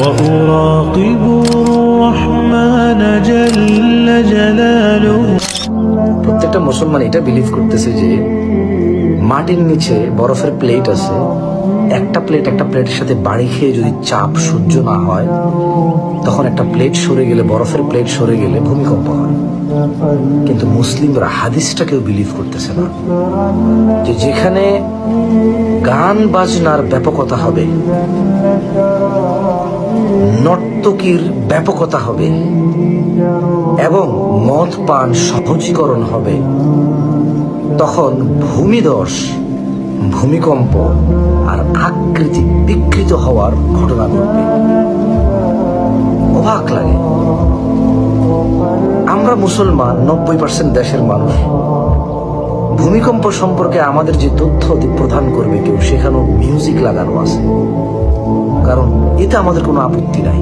وأراقب الرحمن جل جلاله। প্রত্যেকটা মুসলমান এটা বিলিভ করতেছে যে মাটির নিচে বরফের প্লেট আছে, একটা প্লেটের সাথে বাড়ি খেয়ে যদি চাপ সহ্য না হয়, তখন একটা প্লেট সরে গেলে, বরফের প্লেট সরে গেলে ভূমিকম্প হয়। কিন্তু মুসলিমরা হাদিসটা কেউ বিলিভ করতেছে না, যে যেখানে গান বাজনার ব্যাপকতা হবে, নর্তকীর ব্যাপকতা হবে এবং মদ পান সহজীকরণ হবে, তখন ভূমিধস, ভূমিকম্প আর আকৃতি বিকৃত হওয়ার ঘটনা ঘটবে। অবাক লাগে। আমরা মুসলমান 90% দেশের মানুষ, ভূমিকম্প সম্পর্কে আমাদের যে তথ্য প্রদান করবে কেউ, সেখানেও মিউজিক লাগানো আছে, কারণ এতে আমাদের কোনো আপত্তি নাই।